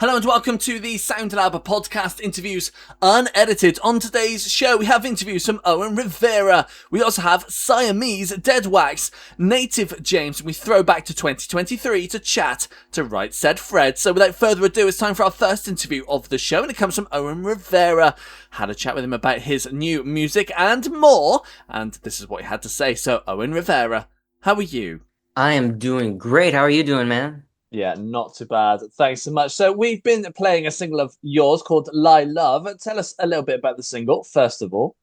Hello and welcome to the Sound Lab podcast interviews unedited. On today's show, we have interviews from Owen Rivera. We also have Siamese DeadWax Native James. We throw back to 2023 to chat to Right Said Fred. So without further ado, it's time for our first interview of the show, and it comes from Owen Rivera. Had a chat with him about his new music and more, and this is what he had to say. So Owen Rivera, how are you? I am doing great. How are you doing, man? Yeah, not too bad. Thanks so much. So we've been playing a single of yours called Lie Love. Tell us a little bit about the single, first of all.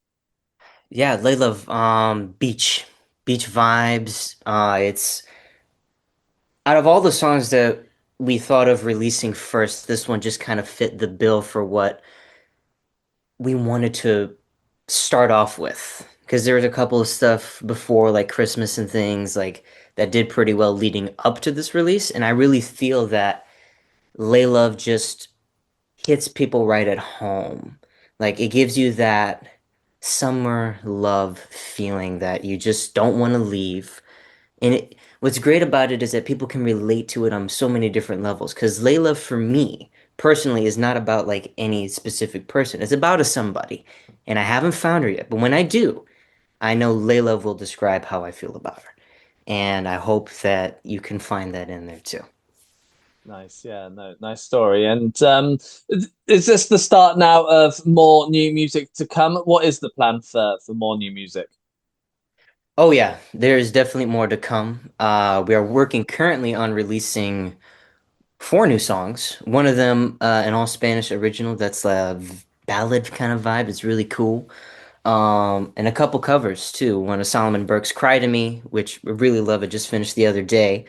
Yeah, Layla, beach vibes. It's out of all the songs that we thought of releasing first, this one just kind of fit the bill for what we wanted to start off with. Because there was a couple of stuff before, like Christmas and things like that did pretty well leading up to this release, and I really feel that Layla just hits people right at home. Like it gives you that summer love feeling that you just don't want to leave. And what's great about it is that people can relate to it on so many different levels. Because Layla, for me, personally, is not about like any specific person. It's about a somebody. And I haven't found her yet. But when I do, I know Layla will describe how I feel about her. And I hope that you can find that in there too. Nice, yeah, no, nice story. And is this the start now of more new music to come? What is the plan for more new music? Oh yeah, there's definitely more to come. We are working currently on releasing four new songs. One of them, an all Spanish original that's a ballad kind of vibe. It's really cool. And a couple covers too. One of Solomon Burke's "Cry to Me," which I really love. It just finished the other day.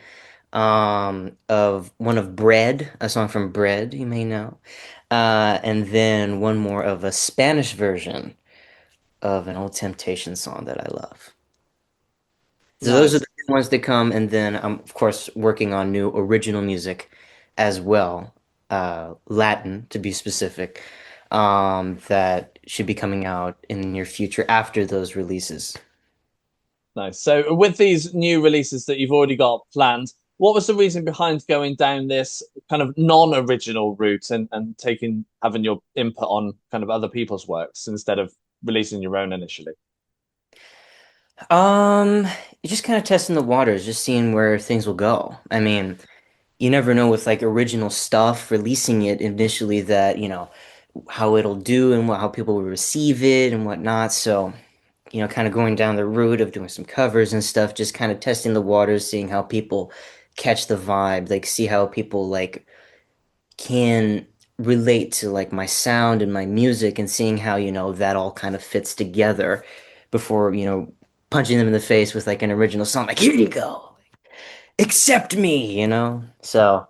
Of one of Bread, a song from Bread, you may know. And then one more of a Spanish version of an old Temptation song that I love. So those are Nice. the new ones that come, and then I'm of course working on new original music as well, Latin to be specific, that should be coming out in the near future after those releases. Nice. So with these new releases that you've already got planned, what was the reason behind going down this kind of non-original route and taking having your input on kind of other people's works instead of releasing your own initially? Um, just kind of testing the waters, just seeing where things will go. I mean, you never know with like original stuff, releasing it initially that, how it'll do and how people will receive it and whatnot. So, kind of going down the route of doing some covers and stuff, just kind of testing the waters, seeing how people catch the vibe, like see how people like can relate to like my sound and my music and seeing how, that all kind of fits together before, punching them in the face with like an original song, like, here you go, accept me. So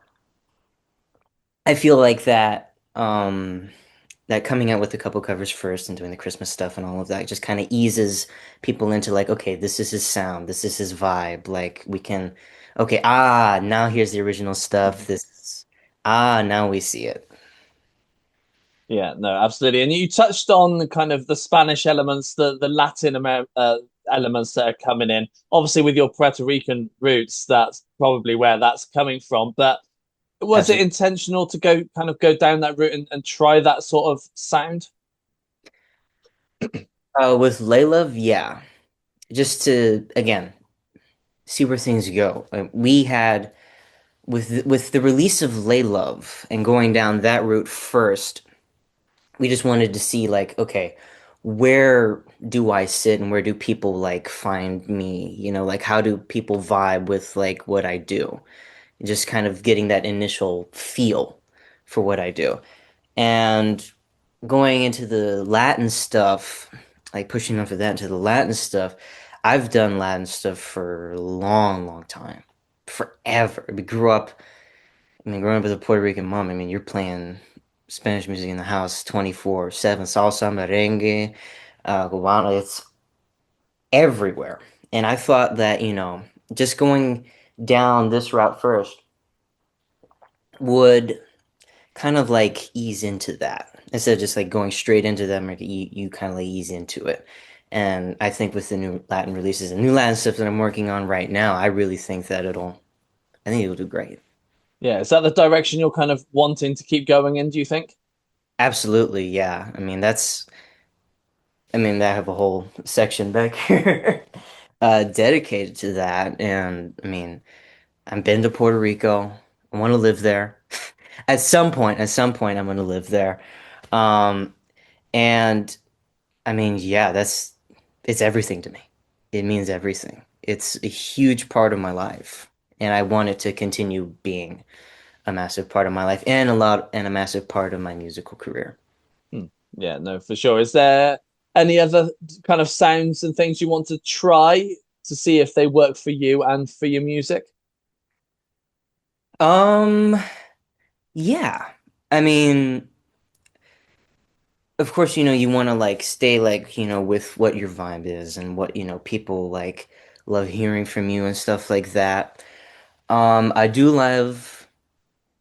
I feel like that coming out with a couple covers first and doing the Christmas stuff and all of that just kind of eases people into like, okay, this is his sound, this is his vibe. Like we can, okay, now here's the original stuff. Now we see it. Yeah, no, absolutely. And you touched on kind of the Spanish elements, the Latin elements that are coming in. Obviously, with your Puerto Rican roots, that's probably where that's coming from. But was it Absolutely. intentional to go down that route and try that sort of sound? With Layla, yeah, just to again see where things go. We had with the release of Love and going down that route first. We just wanted to see like, okay, where do I sit and where do people like find me? Like how do people vibe with like what I do? Just kind of getting that initial feel for what I do. And going into the Latin stuff, like pushing on for that into the Latin stuff, I've done Latin stuff for a long, long time. Forever. Growing up with a Puerto Rican mom, I mean, you're playing Spanish music in the house 24/7, salsa, merengue, cubano, it's everywhere. And I thought that, just going down this route first would kind of like ease into that instead of just like going straight into them, like you kind of like ease into it. And I think with the new Latin releases and new Latin stuff that I'm working on right now, I think it'll do great. Yeah, is that the direction you're kind of wanting to keep going in, do you think? Absolutely, yeah. I mean, I have a whole section back here dedicated to that. And I mean, I've been to Puerto Rico. I want to live there. At some point, I'm going to live there. Um, and I mean, yeah, it's everything to me. It means everything. It's a huge part of my life, and I want it to continue being a massive part of my life and a massive part of my musical career. Hmm. Yeah, no, for sure. Is there any other kind of sounds and things you want to try to see if they work for you and for your music? Um, yeah. I mean, of course, you want to like stay like, with what your vibe is and what, people like love hearing from you and stuff like that. I do love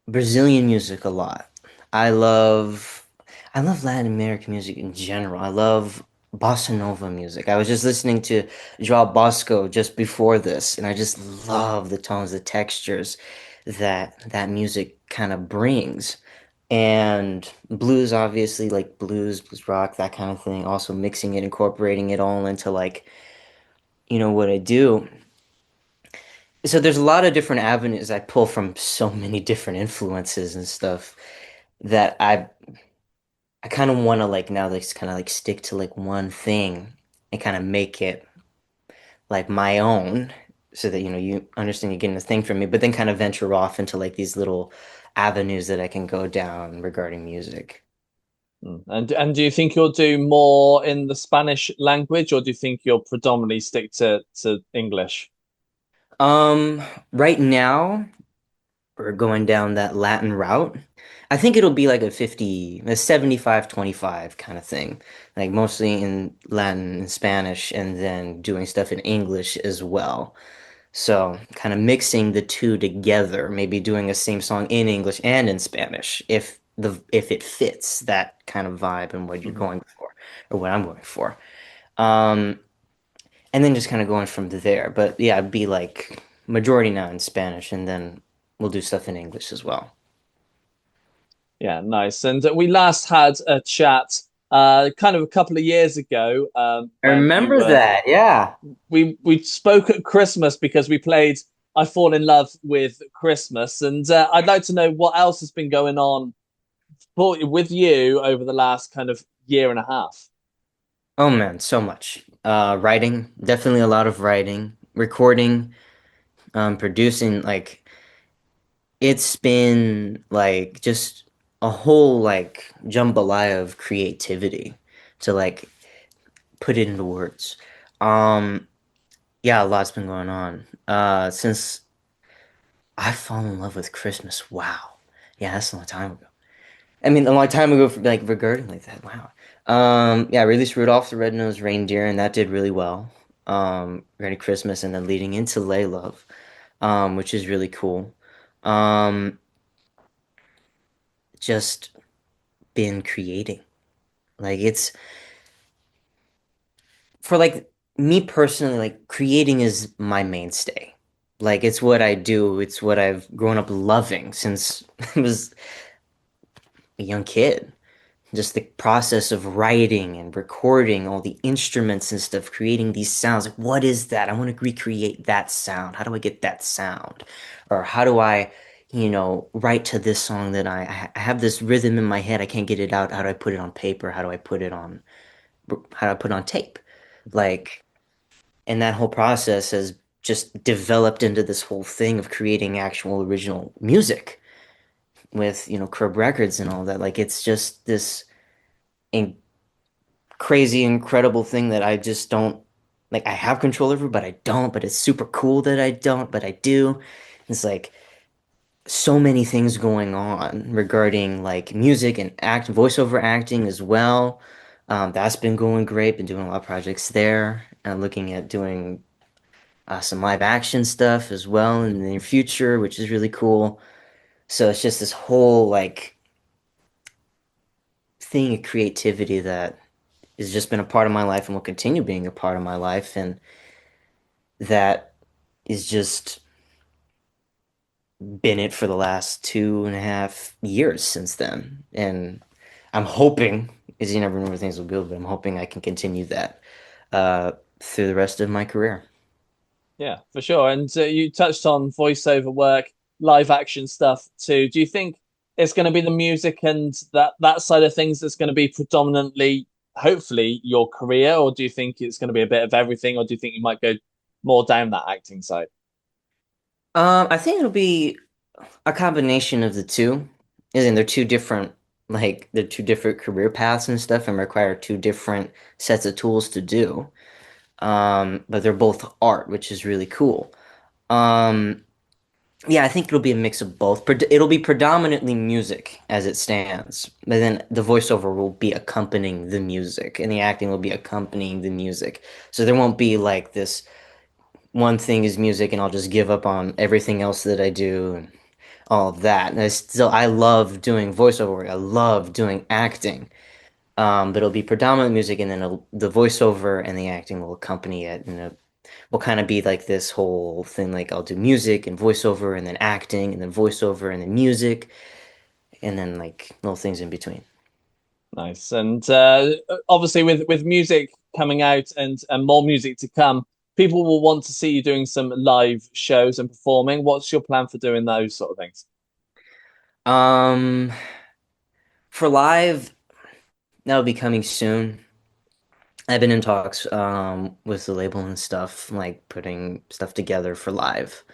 Brazilian music a lot. I love I love Latin American music in general. I love bossa nova music. I was just listening to João Bosco just before this, and I just love the tones, the textures that music kind of brings. And blues, obviously, like blues rock, that kind of thing. Also mixing it, incorporating it all into like, what I do. So there's a lot of different avenues I pull from so many different influences and stuff that I kind of want to like now like kind of like stick to like one thing and kind of make it like my own so that you understand you're getting a thing from me, but then kind of venture off into like these little avenues that I can go down regarding music. And do you think you'll do more in the Spanish language, or do you think you'll predominantly stick to English? Um, right now we're going down that Latin route. I think it'll be like a 75-25 kind of thing. Like mostly in Latin and Spanish and then doing stuff in English as well. So kind of mixing the two together, maybe doing a same song in English and in Spanish if it fits that kind of vibe and what you're Mhm. going for or what I'm going for. Um, and then just kind of going from there. But yeah, it'd be like majority now in Spanish and then we'll do stuff in English as well. Yeah, nice. And we last had a chat kind of a couple of years ago I when you remember were that. Yeah. we spoke at Christmas because we played I Fall in Love with Christmas, and I'd like to know what else has been going on with you over the last kind of year and a half. Oh man, so much. Writing, definitely a lot of writing, recording, producing, like it's been like just a whole like jambalaya of creativity to like put it into words. Um, yeah, a lot's been going on. Since I fall in love with Christmas, wow. Yeah, that's a long time ago. I mean, a long time ago for like regarding like that. Wow. Yeah, I released Rudolph the Red-Nosed Reindeer, and that did really well. Regarding Christmas, and then leading into Lay Love, which is really cool. Um, just been creating. Like it's for like me personally, like creating is my mainstay. Like it's what I do. It's what I've grown up loving since I was a young kid. Just the process of writing and recording all the instruments and stuff, creating these sounds. Like, what is that? I want to recreate that sound. How do I get that sound? Or how do I, write to this song that I have this rhythm in my head. I can't get it out. How do I put it on paper? How do I put it on tape? Like, and that whole process has just developed into this whole thing of creating actual original music with, Curb Records and all that. Like, it's just this in crazy, incredible thing that I just don't like. I have control over, but I don't. But it's super cool that I don't, but I do. It's like so many things going on regarding like music and voiceover acting as well. That's been going great. Been doing a lot of projects there. Looking at doing some live action stuff as well in the near future, which is really cool. So it's just this whole like thing of creativity that has just been a part of my life and will continue being a part of my life, and that is just been it for the last 2.5 years since then. And I'm hoping, as you never know where things will go, but I'm hoping I can continue that uh, through the rest of my career. Yeah, for sure. And you touched on voiceover work, live action stuff too. Do you think it's going to be the music and that side of things that's going to be predominantly, hopefully, your career, or do you think it's going to be a bit of everything, or do you think you might go more down that acting side? I think it'll be a combination of the two. Isn't they're two different they're two different career paths and stuff and require two different sets of tools to do. But they're both art, which is really cool. Um, yeah, I think it'll be a mix of both. It'll be predominantly music as it stands, but then the voiceover will be accompanying the music, and the acting will be accompanying the music. So there won't be like this one thing is music, and I'll just give up on everything else that I do and all of that. And I love doing voiceover work. I love doing acting. But it'll be predominant music, and then the voiceover and the acting will accompany it, and it will kind of be like this whole thing. Like I'll do music and voiceover, and then acting, and then voiceover, and then music, and then like little things in between. Nice. And obviously, with music coming out and more music to come, people will want to see you doing some live shows and performing. What's your plan for doing those sort of things? Um, for live, that'll be coming soon. I've been in talks with the label and stuff, like putting stuff together for live.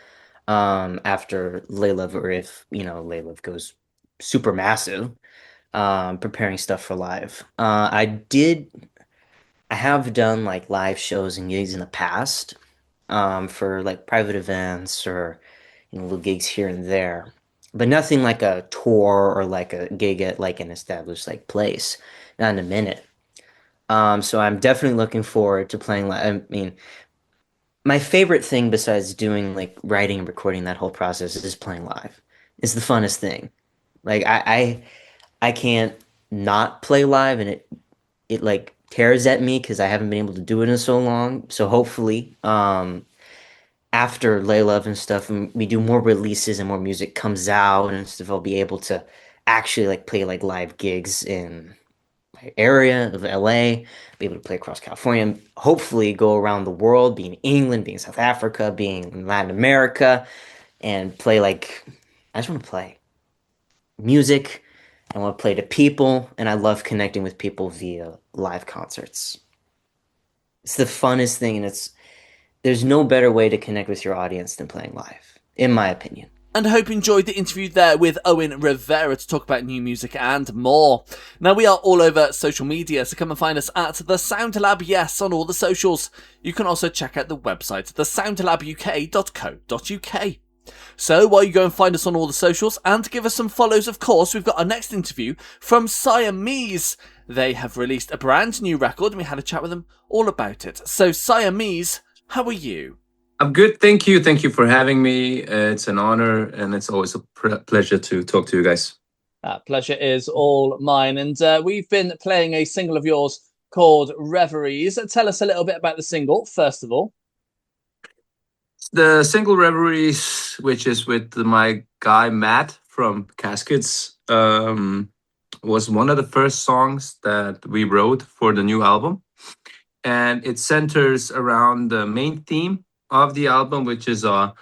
After Layla, or if Layla goes super massive, preparing stuff for live. I have done like live shows and gigs in the past, for like private events or little gigs here and there, but nothing like a tour or like a gig at like an established like place. Not in a minute. So I'm definitely looking forward to playing live. I mean, my favorite thing besides doing like writing and recording that whole process is playing live. It's the funnest thing. Like I can't not play live, and it like tears at me because I haven't been able to do it in so long. So hopefully, after Lay Love and stuff, and we do more releases and more music comes out and stuff, I'll be able to actually like play like live gigs in my area of LA, be able to play across California, and hopefully go around the world, be in England, be in South Africa, being in Latin America, and play like I just want to play music. I want to play to people, and I love connecting with people via live concerts. It's the funnest thing, and there's no better way to connect with your audience than playing live, in my opinion. And I hope you enjoyed the interview there with Owen Rivera to talk about new music and more. Now, we are all over social media, so come and find us at The Sound Lab, yes, on all the socials. You can also check out the website, thesoundlabuk.co.uk. So while you go and find us on all the socials and give us some follows, of course, we've got our next interview from Siamese. They have released a brand new record and we had a chat with them all about it. So Siamese, how are you? I'm good, thank you. Thank you for having me. It's an honor and it's always a pleasure to talk to you guys. Pleasure is all mine. And we've been playing a single of yours called Reveries. Tell us a little bit about the single, first of all. The single Reveries, which is with my guy Matt from Caskets, was one of the first songs that we wrote for the new album. And it centers around the main theme of the album, which is a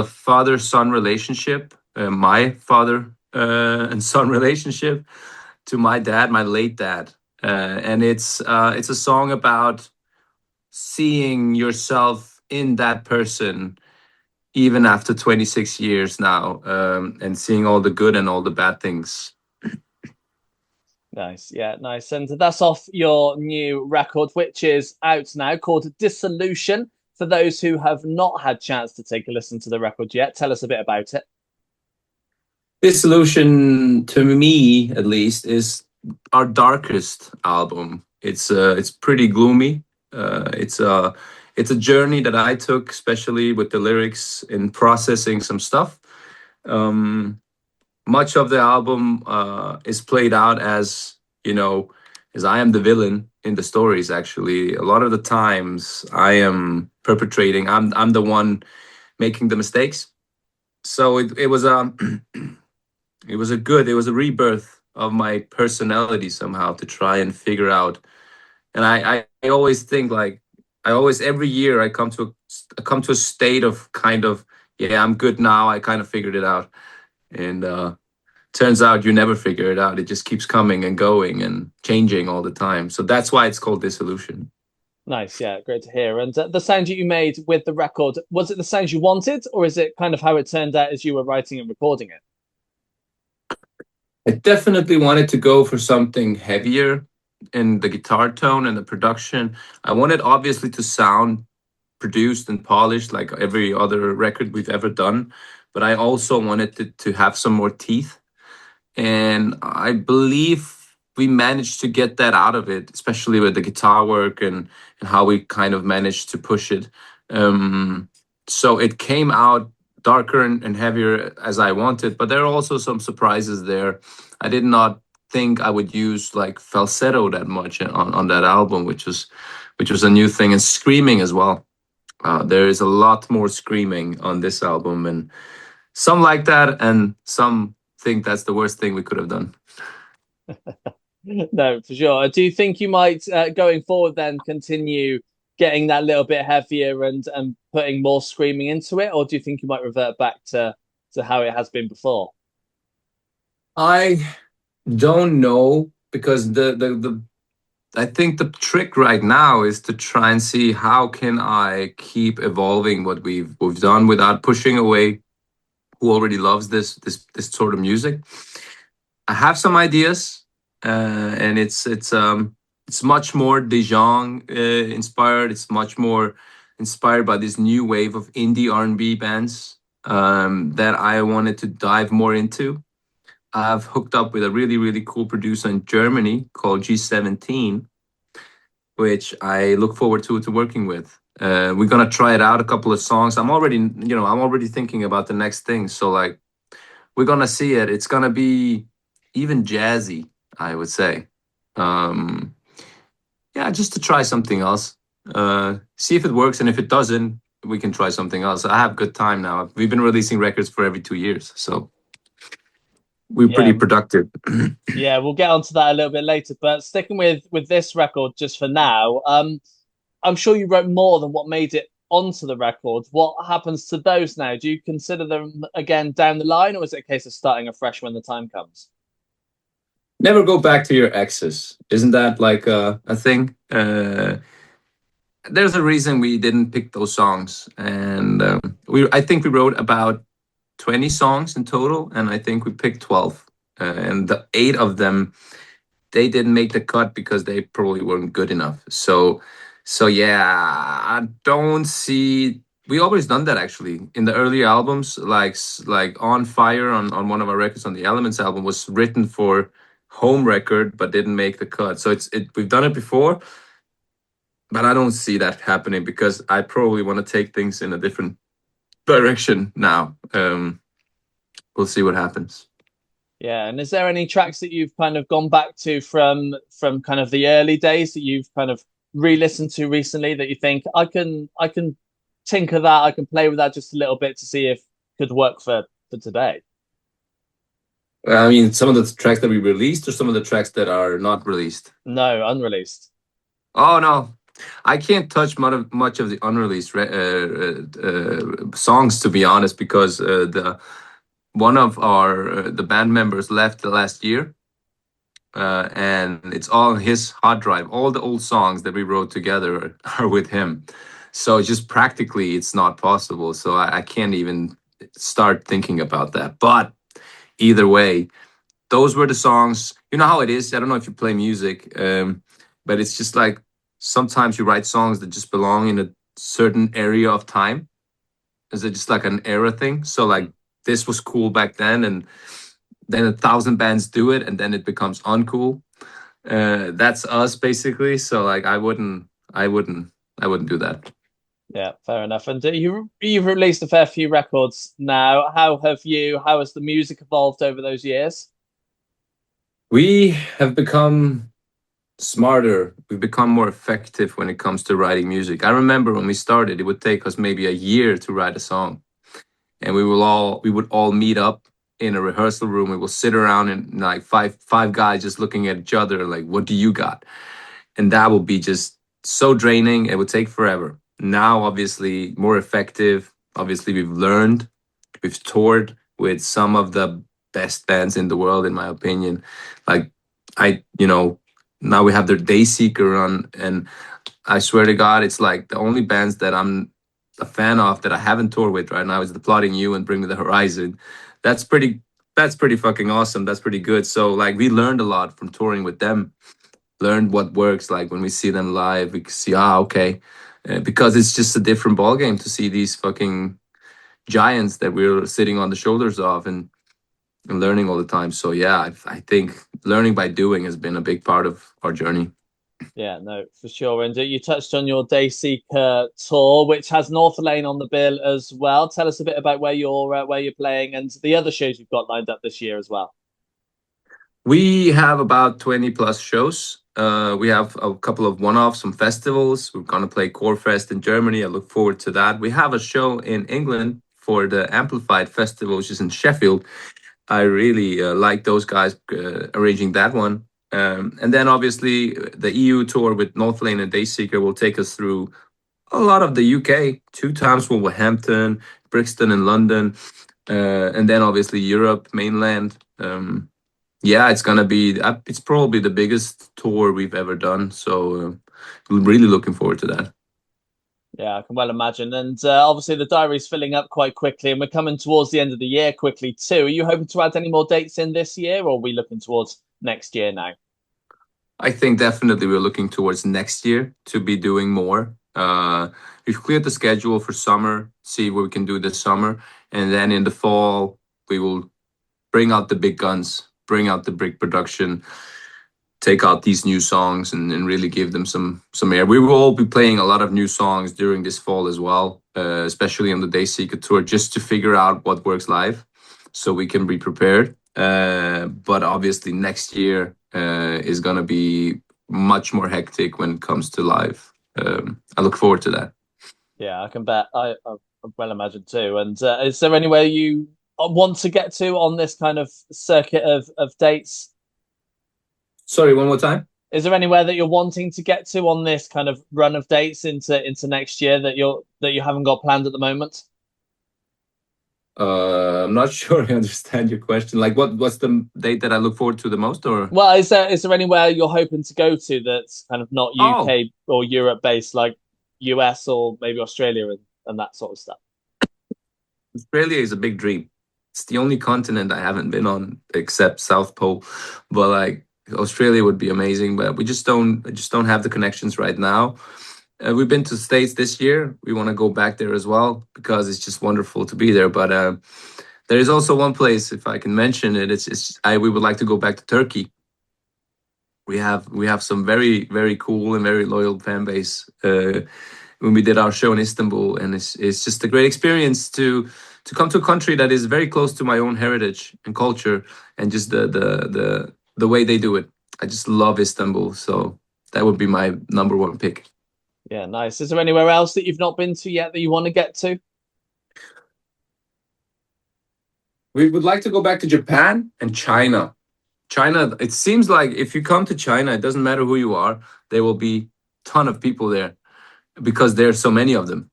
father-son relationship, my father and son relationship to my dad, my late dad, and it's a song about seeing yourself in that person even after 26 years now, and seeing all the good and all the bad things. Nice, yeah, nice. And that's off your new record, which is out now, called Dissolution. For those who have not had chance to take a listen to the record yet, tell us a bit about it. Dissolution, to me at least, is our darkest album. It's pretty gloomy. It's a journey that I took, especially with the lyrics, in processing some stuff. Much of the album is played out as, as I am the villain in the stories. Actually, a lot of the times I am perpetrating. I'm the one making the mistakes, So it was it was a rebirth of my personality somehow to try and figure out. And I always think like I always every year I come to a state of kind of, yeah, I'm good now, I kind of figured it out. And turns out you never figure it out. It just keeps coming and going and changing all the time. So that's why it's called dissolution. Nice, yeah, great to hear. And the sound you made with the record, was it the sound you wanted, or is it kind of how it turned out as you were writing and recording it? I definitely wanted to go for something heavier in the guitar tone and the production. I wanted obviously to sound produced and polished like every other record we've ever done, but I also wanted to have some more teeth. And I believe we managed to get that out of it, especially with the guitar work and how we kind of managed to push it. So it came out darker and heavier as I wanted, but there are also some surprises there. I did not think I would use like falsetto that much on that album, which was a new thing, and screaming as well. There is a lot more screaming on this album, and some like that, and some think that's the worst thing we could have done. No, for sure. Do you think you might, going forward, then continue getting that little bit heavier and putting more screaming into it, or do you think you might revert back to how it has been before? I don't know because the I think the trick right now is to try and see how can I keep evolving what we've done without pushing away who already loves this sort of music. I have some ideas, and it's much more Dijon inspired. It's much more inspired by this new wave of indie R&B bands that I wanted to dive more into. I've hooked up with a really cool producer in Germany called G17, which I look forward to working with. We're gonna try it out a couple of songs. I'm already thinking about the next thing. So like we're gonna see it. It's gonna be even jazzy, I would say. Um, yeah, just to try something else. See if it works, and if it doesn't, we can try something else. I have good time now. We've been releasing records for every 2 years, so we're Yeah, pretty productive. yeah, we'll get onto that a little bit later. But sticking with this record just for now, I'm sure you wrote more than what made it onto the record. What happens to those now? Do you consider them again down the line, or is it a case of starting afresh when the time comes? Never go back to your exes. Isn't that like a thing? There's a reason we didn't pick those songs, and I think we wrote about 20 songs in total, and I think we picked 12, and the eight of them they didn't make the cut because they probably weren't good enough. So yeah, I don't see. We always done that actually in the early albums, like On Fire on one of our records on the Elements album was written for home record but didn't make the cut. So we've done it before, but I don't see that happening because I probably want to take things in a different direction now. We'll see what happens. Yeah, and is there any tracks that you've kind of gone back to from kind of the early days that you've kind of re-listened to recently that you think I can tinker that, I can play with that just a little bit to see if it could work for today? I mean, some of the tracks that we released, or some of the tracks that are not released. No, unreleased. Oh no, I can't touch much of the unreleased songs, to be honest, because the one of our the band members left the last year, and it's all his hard drive. All the old songs that we wrote together are with him, so just practically it's not possible. So I can't even start thinking about that. But either way, those were the songs. You know how it is. I don't know if you play music, but it's just like sometimes you write songs that just belong in a certain area of time. Is it just like an era thing? So like this was cool back then, and then 1,000 bands do it, and then it becomes uncool. That's us basically. So like I wouldn't do that. Yeah, fair enough. And you've released a fair few records now. How has the music evolved over those years? We have become smarter. We've become more effective when it comes to writing music. I remember when we started, it would take us maybe a year to write a song. and we would all meet up in a rehearsal room. We will sit around and like five guys just looking at each other like, what do you got? And that would be just so draining. It would take forever. Now, obviously, more effective. Obviously, we've toured with some of the best bands in the world, in my opinion. Like, now we have their Dayseeker on, and I swear to God, it's like the only bands that I'm a fan of that I haven't toured with right now is The Plotting You and Bring Me the Horizon. That's pretty. That's pretty fucking awesome. That's pretty good. So like we learned a lot from touring with them. Learned what works. Like when we see them live, we can see okay, because it's just a different ball game to see these fucking giants that we're sitting on the shoulders of and learning all the time. So yeah, I think learning by doing has been a big part of our journey. Yeah, no, for sure. And you touched on your Dayseeker tour, which has North Lane on the bill as well. Tell us a bit about where you're playing and the other shows you've got lined up this year as well. We have about 20 plus shows. We have a couple of one-offs, some festivals. We're going to play Core Fest in Germany. I look forward to that. We have a show in England for the Amplified Festival, which is in Sheffield. I really like those guys arranging that one. And then obviously the EU tour with North Lane and Dayseeker will take us through a lot of the UK, 2 times Wolverhampton, Brixton and London, and then obviously Europe, mainland. Yeah, it's gonna be. It's probably the biggest tour we've ever done. So, really looking forward to that. Yeah, I can well imagine. And obviously, the diary's filling up quite quickly, and we're coming towards the end of the year quickly too. Are you hoping to add any more dates in this year, or are we looking towards next year now? I think definitely we're looking towards next year to be doing more. We've cleared the schedule for summer, see what we can do this summer, and then in the fall we will bring out the big guns, bring out the big production, take out these new songs and really give them some air. We will all be playing a lot of new songs during this fall as well, especially on the Dayseeker tour, just to figure out what works live so we can be prepared. But obviously next year is going to be much more hectic when it comes to live. I look forward to that. Yeah, I can bet. I well imagine too. And is there anywhere you want to get to on this kind of circuit of dates? Sorry, one more time. Is there anywhere that you're wanting to get to on this kind of run of dates into next year that you haven't got planned at the moment? I'm not sure I understand your question. Like, what's the date that I look forward to the most, or? Well, is there anywhere you're hoping to go to that's kind of not UK or Europe based, like US or maybe Australia and that sort of stuff? Australia is a big dream. It's the only continent I haven't been on except South Pole, but like Australia would be amazing. But I just don't have the connections right now. We've been to the States this year. We want to go back there as well because it's just wonderful to be there. But there is also one place, if I can mention it, we would like to go back to Turkey. We have some very, very cool and very loyal fan base when we did our show in Istanbul, and it's just a great experience to come to a country that is very close to my own heritage and culture, and just the way they do it. I just love Istanbul, so that would be my number one pick. Yeah, nice. Is there anywhere else that you've not been to yet that you want to get to? We would like to go back to Japan and China. China, it seems like if you come to China, it doesn't matter who you are, there will be a ton of people there because there's so many of them.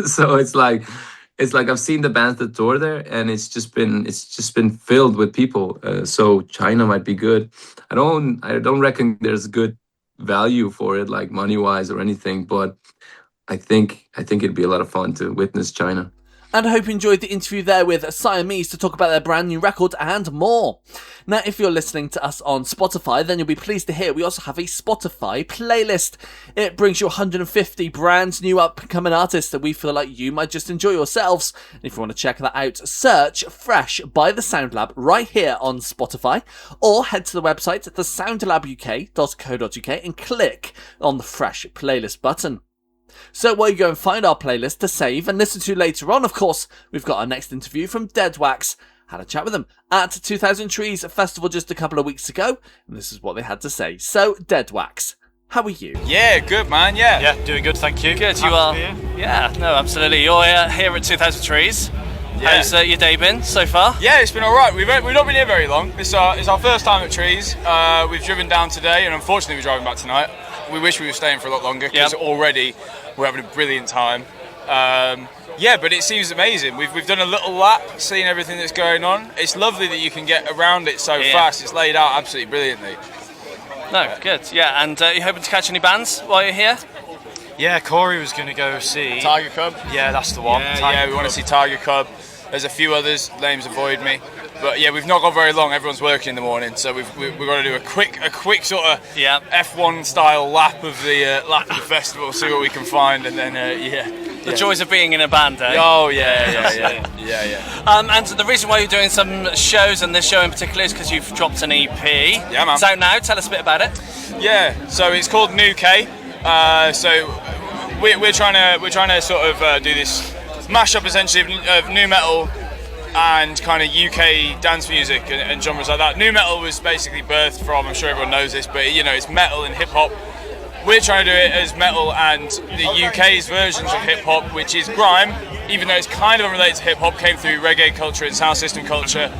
So it's like I've seen the bands that tour there, and it's just been filled with people. So China might be good. I don't reckon there's good value for it, like money wise or anything, but I think it'd be a lot of fun to witness China. And I hope you enjoyed the interview there with Siamese to talk about their brand new record and more. Now, if you're listening to us on Spotify, then you'll be pleased to hear we also have a Spotify playlist. It brings you 150 brand new up-and-coming artists that we feel like you might just enjoy yourselves. And if you want to check that out, search Fresh by The Sound Lab right here on Spotify, or head to the website thesoundlabuk.co.uk and click on the Fresh playlist button. So while you go and find our playlist to save and listen to later on, of course, we've got our next interview from DeadWax. Had a chat with them at 2000 Trees Festival just a couple of weeks ago, and this is what they had to say. So, DeadWax, how are you? Yeah, good man, yeah. Yeah, doing good, thank you. Good, you are? Yeah, no, absolutely. You're here at 2000 Trees. Yeah. How's your day been so far? Yeah, it's been alright. We've not been here very long. It's our first time at Trees. We've driven down today, and unfortunately we're driving back tonight. We wish we were staying for a lot longer, because already we're having a brilliant time. Yeah, but it seems amazing. We've done a little lap, seen everything that's going on. It's lovely that you can get around it so fast. It's laid out absolutely brilliantly. No, good. Yeah, and you hoping to catch any bands while you're here? Yeah, Corey was going to go see Tiger Cub. Yeah, that's the one. Yeah, we want to see Tiger Cub. There's a few others. Names avoid me. But yeah, we've not got very long. Everyone's working in the morning, so we've got to do a quick sort of F1 style lap of the festival, see what we can find, and then The joys of being in a band, eh? Oh yeah. And the reason why you're doing some shows, and this show in particular, is because you've dropped an EP. Yeah, man. So now, tell us a bit about it. Yeah, so it's called New K. So we're trying to sort of do this mashup essentially of new metal and kind of UK dance music and genres like that. New metal was basically birthed from, I'm sure everyone knows this, but it's metal and hip hop. We're trying to do it as metal and the UK's versions of hip hop, which is grime, even though it's kind of unrelated to hip hop, came through reggae culture and sound system culture.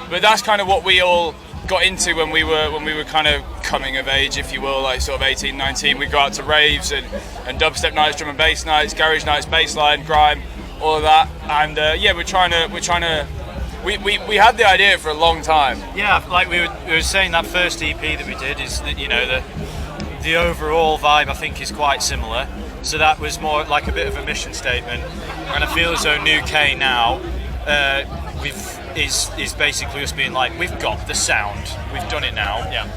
But that's kind of what we all got into when we were kind of coming of age, if you will, like sort of 18, 19. We'd go out to raves and dubstep nights, drum and bass nights, garage nights, bassline, grime, all of that. And we had the idea for a long time. Yeah, like we were saying, that first EP that we did is that the overall vibe I think is quite similar. So that was more like a bit of a mission statement. And I feel as though New K now is basically us being like, we've got the sound, we've done it now. Yeah.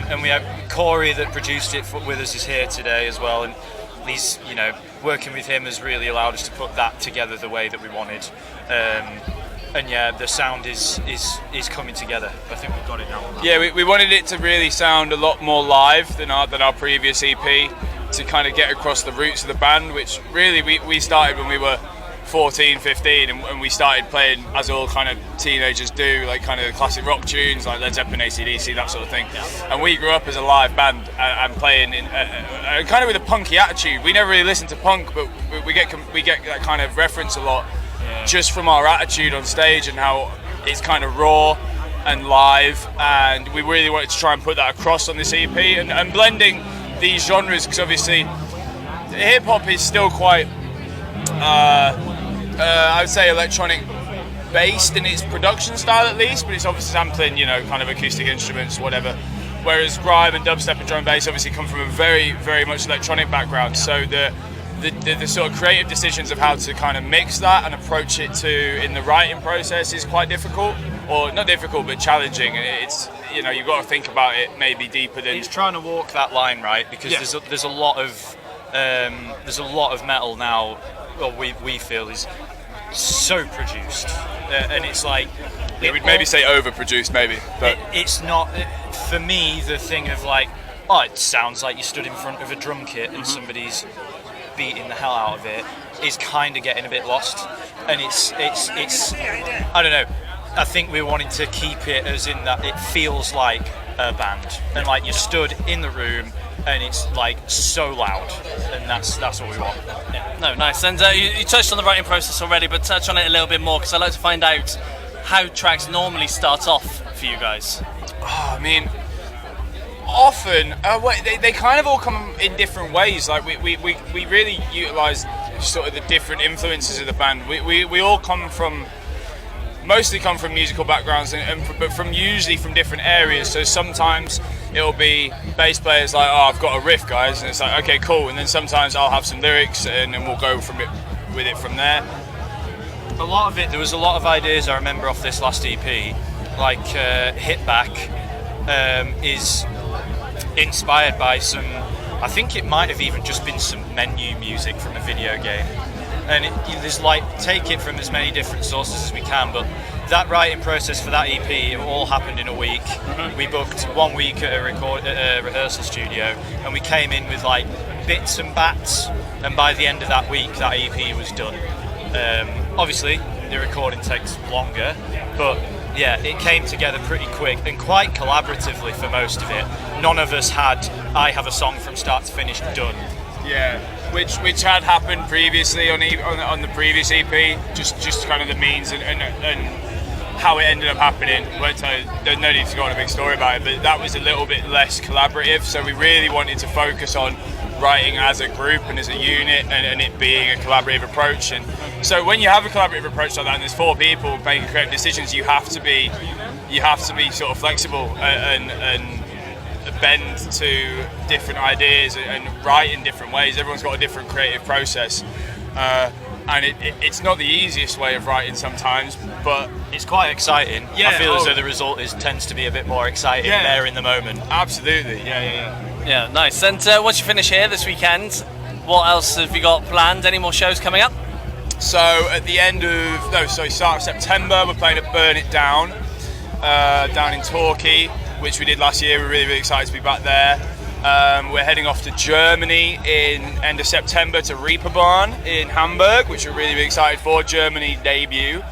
And we have Corey that produced it with us is here today as well, and he's working with him has really allowed us to put that together the way that we wanted. And yeah, the sound is coming together. I think we've got it now. Yeah, we wanted it to really sound a lot more live than our previous EP, to kind of get across the roots of the band, which really we started when we were 14, 15, and we started playing as all kind of teenagers do, like kind of classic rock tunes like Led Zeppelin, AC/DC, that sort of thing. And we grew up as a live band and playing in kind of with a punky attitude. We never really listened to punk, but we get that kind of reference a lot, just from our attitude on stage and how it's kind of raw and live. And we really wanted to try and put that across on this EP and blending these genres, because obviously hip hop is still quite I would say electronic based in its production style at least, but it's obviously sampling kind of acoustic instruments, whatever, whereas grime and dubstep and drum and bass obviously come from a very, very much electronic background. So the sort of creative decisions of how to kind of mix that and approach it in the writing process is quite difficult, or not difficult but challenging. It's you've got to think about it maybe deeper than it's trying to walk that line, right? Because there's a lot of metal now, well, we feel is so produced, and it's like we'd maybe say overproduced, maybe, but it's not. For me, the thing of like, it sounds like you stood in front of a drum kit and somebody's beating the hell out of it, is kind of getting a bit lost. And it's I don't know. I think we wanted to keep it as in that it feels like a band, and like you stood in the room and it's like so loud, and that's what we want. Yeah. No, nice. And you touched on the writing process already, but touch on it a little bit more, because I'd like to find out how tracks normally start off for you guys. Oh, I mean, often they kind of all come in different ways. Like we really utilise sort of the different influences of the band. We all mostly come from musical backgrounds, but usually from different areas. So sometimes it'll be bass players like, I've got a riff, guys, and it's like, okay, cool. And then sometimes I'll have some lyrics, and then we'll go with it from there. A lot of it, there was a lot of ideas I remember off this last EP, like Hit Back is inspired by some, I think it might have even just been some menu music from a video game. And there's like, take it from as many different sources as we can, but that writing process for that EP, it all happened in a week. Mm-hmm. We booked 1 week at a rehearsal studio, and we came in with like bits and bats, and by the end of that week that EP was done. Obviously the recording takes longer, but yeah, it came together pretty quick and quite collaboratively for most of it. None of us had, I have a song from start to finish done. Yeah, which had happened previously on the previous EP, just kind of the means and how it ended up happening. There's no need to go on a big story about it, but that was a little bit less collaborative. So we really wanted to focus on writing as a group and as a unit, and it being a collaborative approach. And so when you have a collaborative approach like that, and there's 4 people making creative decisions, you have to be sort of flexible and bend to different ideas and write in different ways. Everyone's got a different creative process, and it's not the easiest way of writing sometimes, but it's quite exciting. Yeah, I feel as though the result tends to be a bit more exciting there in the moment. Absolutely, yeah. Yeah, nice. And once you finish here this weekend, what else have you got planned? Any more shows coming up? So at the start of September, we're playing at Burn It Down, down in Torquay, which we did last year. We're really, really excited to be back there. We're heading off to Germany in end of September to Reeperbahn in Hamburg, which we're really, really excited for. Germany debut.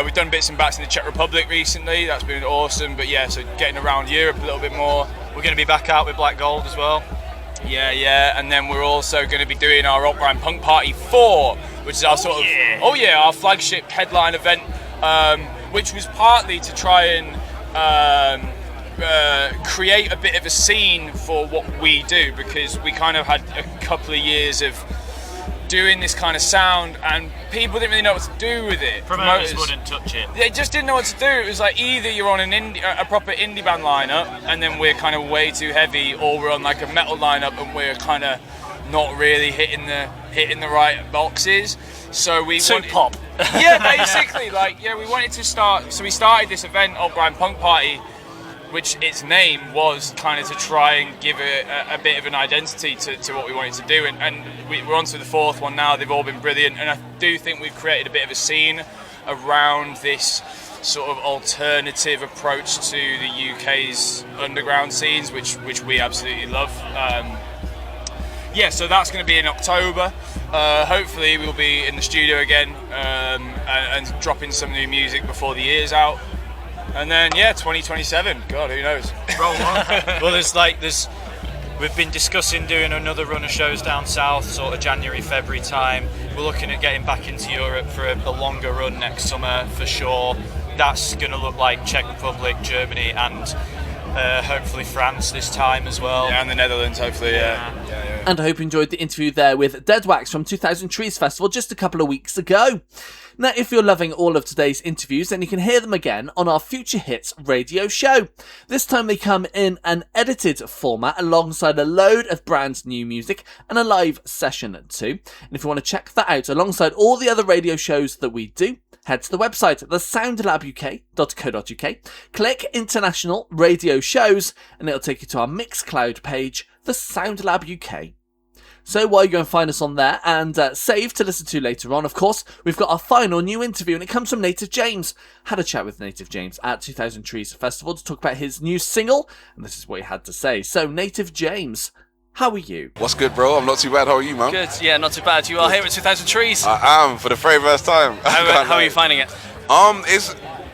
We've done bits and bats in the Czech Republic recently. That's been awesome. But yeah, so getting around Europe a little bit more. We're going to be back out with Black Gold as well. Yeah. And then we're also going to be doing our Opera and Punk Party 4, which is our sort of our flagship headline event, which was partly to try and create a bit of a scene for what we do, because we kind of had a couple of years of doing this kind of sound and people didn't really know what to do with it. Promoters wouldn't touch it. They just didn't know what to do. It was like either you're on a proper indie band lineup and then we're kind of way too heavy, or we're on like a metal lineup and we're kind of not really hitting the right boxes. So we wanted, pop. Yeah, basically, we wanted to start. So we started this event, Opera and Punk Party, which its name was kind of to try and give a bit of an identity to what we wanted to do. And we're on to the 4th one now. They've all been brilliant. And I do think we've created a bit of a scene around this sort of alternative approach to the UK's underground scenes, which we absolutely love. So that's going to be in October. Hopefully we'll be in the studio again and dropping some new music before the year's out. And then 2027. God, who knows? Roll on. Well, we've been discussing doing another run of shows down south, sort of January, February time. We're looking at getting back into Europe for a longer run next summer for sure. That's going to look like Czech Republic, Germany, and hopefully France this time as well. Yeah, and the Netherlands, hopefully. Yeah. And I hope you enjoyed the interview there with DeadWax from 2000 Trees Festival just a couple of weeks ago. Now, if you're loving all of today's interviews, then you can hear them again on our Future Hits radio show. This time they come in an edited format alongside a load of brand new music and a live session too. And if you want to check that out alongside all the other radio shows that we do, head to the website, thesoundlabuk.co.uk, click International Radio Shows, and it'll take you to our Mixcloud page, The Sound Lab UK. So while you go and find us on there and save to listen to later on, of course, we've got our final new interview, and it comes from Native James. Had a chat with Native James at 2000 Trees Festival to talk about his new single, and this is what he had to say. So, Native James, how are you? What's good, bro? I'm not too bad. How are you, man? Good, yeah, not too bad. You are here at 2000 Trees. I am, for the very first time. How are you finding it?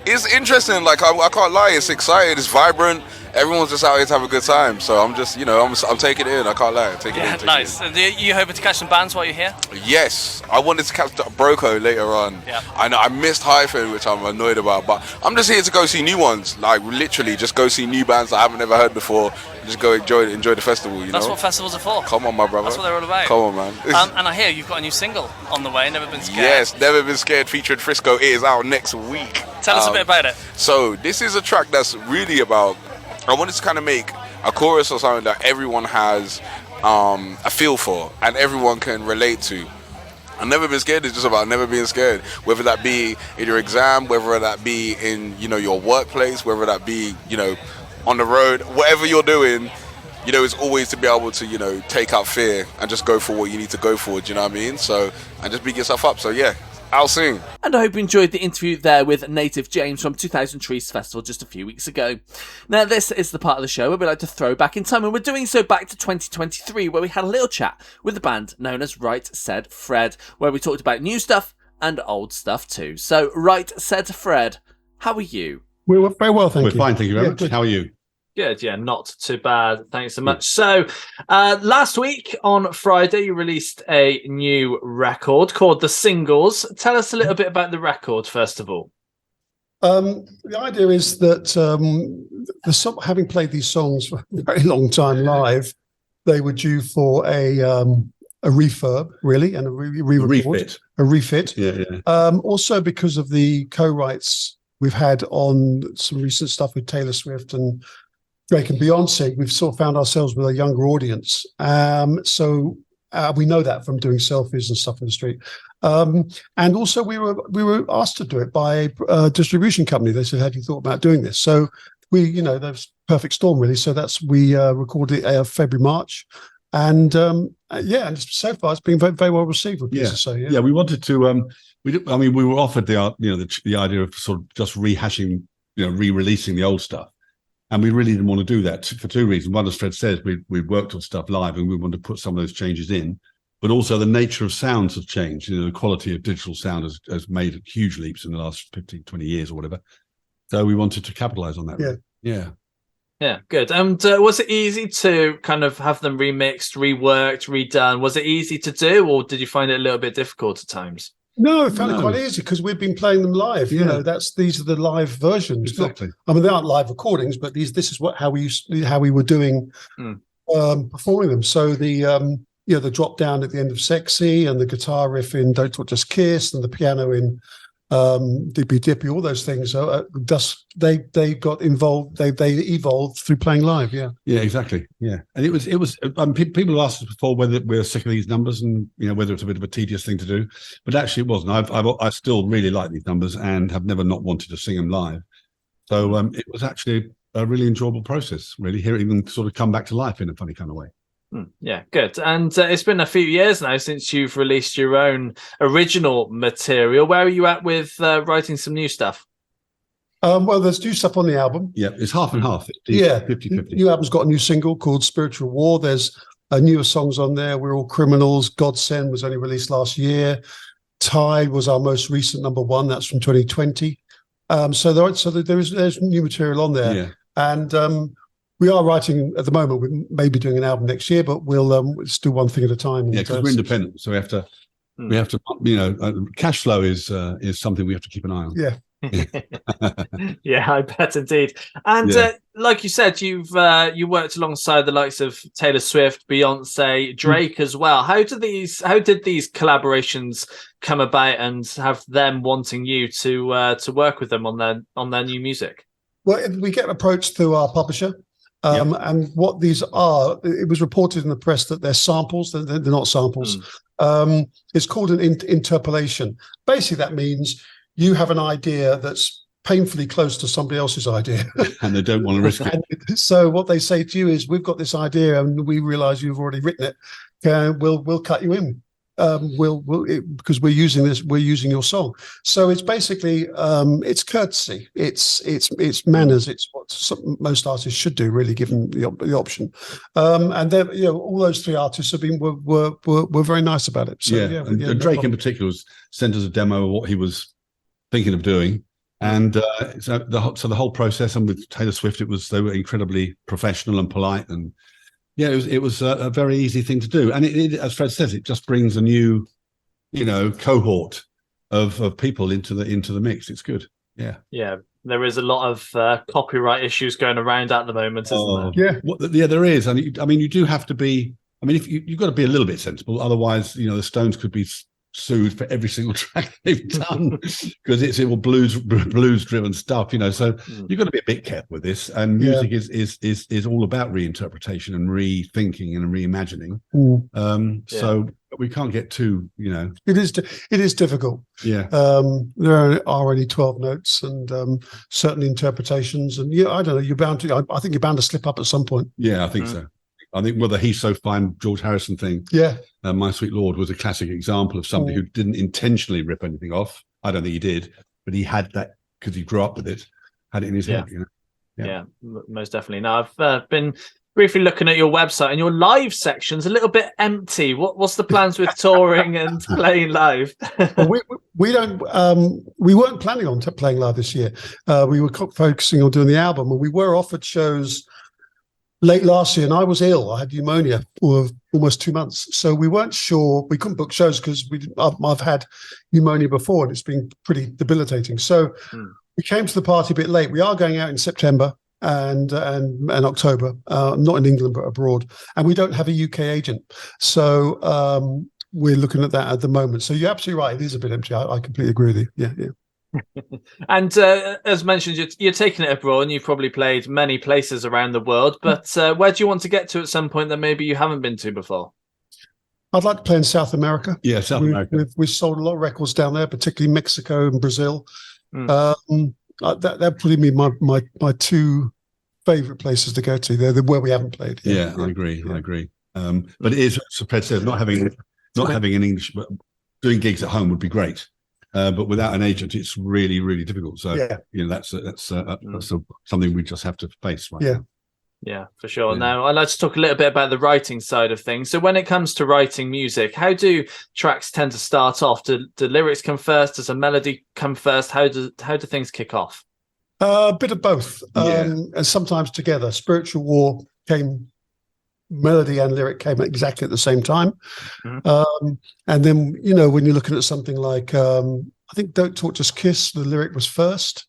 It's interesting. Like, I can't lie. It's exciting. It's vibrant. Everyone's just out here to have a good time. So I'm just, I'm taking it in. I can't lie. Take it in. Nice. Are you hoping to catch some bands while you're here? Yes. I wanted to catch Broco later on. Yeah. I know I missed Hyphen, which I'm annoyed about. But I'm just here to go see new ones. Like, literally, just go see new bands that I haven't ever heard before. Just go enjoy the festival, That's what festivals are for. Come on, my brother. That's what they're all about. Come on, man. And I hear you've got a new single on the way, Never Been Scared. Yes, Never Been Scared featuring Frisco. It is out next week. Tell us a bit about it. So this is a track that's really about, I wanted to kind of make a chorus or something that everyone has a feel for and everyone can relate to. And Never Been Scared is just about never being scared, whether that be in your exam, whether that be in your workplace, whether that be on the road, whatever you're doing, it's always to be able to take out fear and just go for what you need to go for. Do you know what I mean? So, and just beat yourself up. So yeah, I'll sing. And I hope you enjoyed the interview there with Native James from 2000 Trees Festival just a few weeks ago. Now, this is the part of the show where we like to throw back in time, and we're doing so back to 2023, where we had a little chat with the band known as Right Said Fred, where we talked about new stuff and old stuff too. So, Right Said Fred, how are you? We're very well, thank you. We're fine, thank you very much. Good. How are you? Good, yeah, not too bad. Thanks so much. So, last week on Friday, you released a new record called The Singles. Tell us a little bit about the record, first of all. The idea is that having played these songs for a very long time live, they were due for a refurb, really, and a re-record, a refit. Yeah. Also because of the co-writes we've had on some recent stuff with Taylor Swift and Drake and Beyonce, we've sort of found ourselves with a younger audience. So we know that from doing selfies and stuff in the street. And also we were asked to do it by a distribution company. They said, "Have you thought about doing this?" So we, there's perfect storm really. So we recorded it February, March. And and so far it's been very, very well received with people. So we wanted to. We were offered the idea of sort of just rehashing, re-releasing the old stuff. And we really didn't want to do that for two reasons. One, as Fred says, we worked on stuff live and we wanted to put some of those changes in. But also the nature of sounds have changed. The quality of digital sound has made huge leaps in the last 15, 20 years or whatever. So we wanted to capitalize on that. Yeah. Yeah. Yeah, good. And was it easy to kind of have them remixed, reworked, redone? Was it easy to do, or did you find it a little bit difficult at times? No, I found it quite easy because we've been playing them live. These are the live versions. Exactly. They aren't live recordings, but this is how we were doing performing them. So the drop down at the end of "Sexy" and the guitar riff in "Don't Talk Just Kiss" and the piano in "Dippy Dippy," all those things. They got involved. They evolved through playing live. Yeah. Yeah, exactly. Yeah, and it was. People have asked us before whether we're sick of these numbers and whether it's a bit of a tedious thing to do, but actually it wasn't. I still really like these numbers and have never not wanted to sing them live. So it was actually a really enjoyable process. Really, hearing them sort of come back to life in a funny kind of way. Yeah, good. And it's been a few years now since you've released your own original material. Where are you at with writing some new stuff? Well, there's new stuff on the album. Yeah, it's half and half. 50-50. New album's got a new single called "Spiritual War." There's newer songs on there. "We're All Criminals." "Godsend" was only released last year. "Tide" was our most recent number one. That's from 2020. There's new material on there. Yeah. And we are writing at the moment. We may be doing an album next year, but we'll just do one thing at a time. Yeah, because we're independent, so we have to. Cash flow is something we have to keep an eye on. Yeah. Yeah, I bet indeed. And like you said, you worked alongside the likes of Taylor Swift, Beyonce, Drake as well. How did these collaborations come about, and have them wanting you to work with them on their new music? Well, we get approached through our publisher. And what these are, it was reported in the press that they're samples. They're not samples. It's called an interpolation. Basically, that means you have an idea that's painfully close to somebody else's idea. And they don't want to risk it. So what they say to you is, "We've got this idea and we realize you've already written it. We'll cut you in. Because we're using your song." So it's basically it's courtesy, it's manners, it's what most artists should do, really, given the option. And then all those three artists have been were very nice about it. So, and Drake in particular sent us a demo of what he was thinking of doing, and so the whole process. And with Taylor Swift, they were incredibly professional and polite, and it was a very easy thing to do. And it, as Fred says, it just brings a new, cohort of people into the mix. It's good. Yeah. Yeah. There is a lot of copyright issues going around at the moment, isn't there? Yeah, there is. And you do have to be. If you've got to be a little bit sensible, otherwise, the Stones could be sued for every single track they've done because it's all blues driven stuff, so you've got to be a bit careful with this. And music is all about reinterpretation and rethinking and reimagining. So we can't get too it is difficult. There are only 12 notes and certain interpretations, and I don't know, you're bound to I think you're bound to slip up at some point. I think so. I think the "He's So Fine" George Harrison thing, "My Sweet Lord" was a classic example of somebody who didn't intentionally rip anything off. I don't think he did, but he had that because he grew up with it, had it in his head. Yeah, most definitely. Now, I've been briefly looking at your website, and your live section's a little bit empty. What's the plans with touring and playing live? We weren't planning on playing live this year. We were focusing on doing the album, and we were offered shows late last year, and I was ill. I had pneumonia for almost 2 months, so we weren't sure. We couldn't book shows because I've had pneumonia before, and it's been pretty debilitating. So we came to the party a bit late. We are going out in September and October, not in England but abroad, and we don't have a UK agent, so we're looking at that at the moment. So you're absolutely right; it is a bit empty. I completely agree with you. Yeah. And as mentioned, you're taking it abroad, and you've probably played many places around the world. But where do you want to get to at some point that maybe you haven't been to before? I'd like to play in South America. Yeah, South America. We've sold a lot of records down there, particularly Mexico and Brazil. That'd probably be my two favorite places to go to. They're where we haven't played. Yeah, I agree. But it is, as Fred says, not having an English, but doing gigs at home would be great. But without an agent, it's really, really difficult. So that's something we just have to face. Right now. Yeah, for sure. Now, I'd like to talk a little bit about the writing side of things. So when it comes to writing music, how do tracks tend to start off? Do lyrics come first? Does a melody come first? How do things kick off? A bit of both, and sometimes together. Spiritual War melody and lyric came exactly at the same time. And then, when you're looking at something like, I think Don't Talk, Just Kiss, the lyric was first.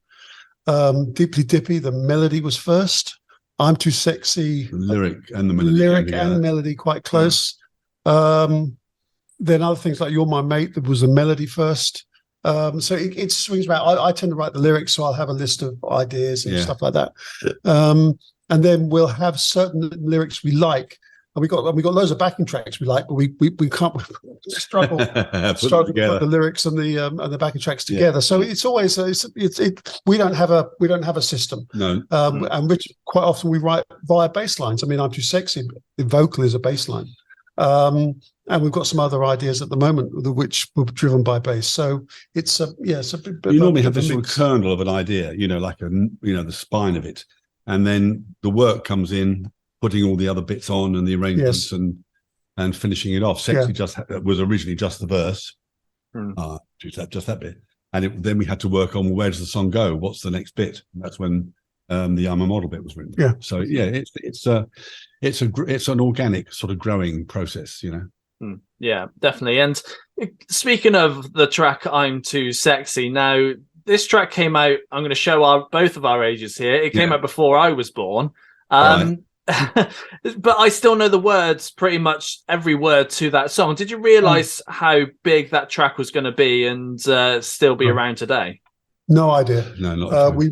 Deeply Dippy, the melody was first. I'm Too Sexy, the lyric and the melody. Lyric and melody quite close. Then other things like You're My Mate, there was a melody first. So it swings around. I tend to write the lyrics, so I'll have a list of ideas and stuff like that. And then we'll have certain lyrics we like, and we got loads of backing tracks we like, but we can't struggle to put the lyrics and the backing tracks together. So it's always we don't have a system. No. And which quite often we write via bass lines. I mean, I'm Too Sexy. The vocal is a bass line. And we've got some other ideas at the moment which were driven by bass. So it's a bit. You normally have this sort of kernel of an idea, like the spine of it. And then the work comes in, putting all the other bits on and the arrangements and finishing it off. Sexy was originally just the verse, just that bit, and then we had to work on where does the song go? What's the next bit? And that's when the I'm a Model bit was written. Yeah. So it's an organic sort of growing process, Yeah, definitely. And speaking of the track I'm Too Sexy, now this track came out, I'm going to show both of our ages here. It came out before I was born. But I still know the words, pretty much every word to that song. Did you realise how big that track was going to be and still be around today? No idea. No, not we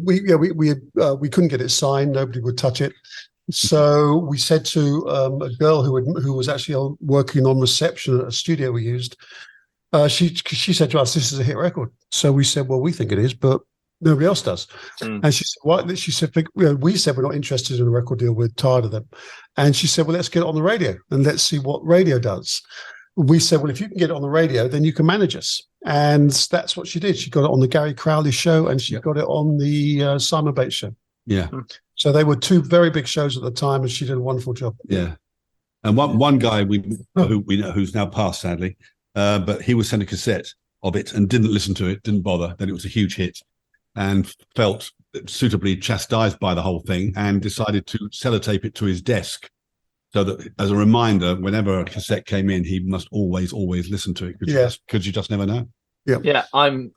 couldn't get it signed. Nobody would touch it. So we said to a girl who was actually working on reception at a studio we used, she said to us, "This is a hit record." So we said, "Well, we think it is, but nobody else does." And she said, "What?" She said, "We said we're not interested in a record deal. We're tired of them." And she said, "Well, let's get it on the radio and let's see what radio does." We said, "Well, if you can get it on the radio, then you can manage us." And that's what she did. She got it on the Gary Crowley show and she got it on the Simon Bates show. Yeah. So they were two very big shows at the time, and she did a wonderful job. Yeah. And one guy who we know, who's now passed, sadly, but he was sent a cassette of it and didn't listen to it, didn't bother. Then it was a huge hit and felt suitably chastised by the whole thing and decided to sellotape it to his desk so that as a reminder, whenever a cassette came in, he must always listen to it because you just never know. Yeah, I'm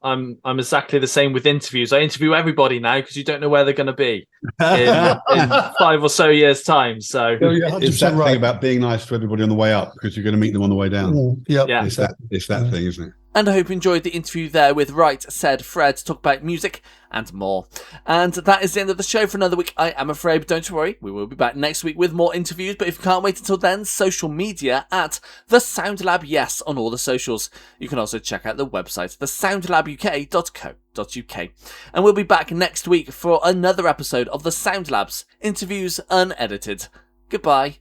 exactly the same with interviews. I interview everybody now because you don't know where they're going to be in 5 or so years' time. So it's that thing about being nice to everybody on the way up because you're going to meet them on the way down. It's that thing, isn't it? And I hope you enjoyed the interview there with Right Said Fred to talk about music and more. And that is the end of the show for another week, I am afraid. But don't worry, we will be back next week with more interviews. But if you can't wait until then, social media at The Sound Lab Yes on all the socials. You can also check out the website, thesoundlabuk.co.uk. And we'll be back next week for another episode of The Sound Labs, interviews unedited. Goodbye.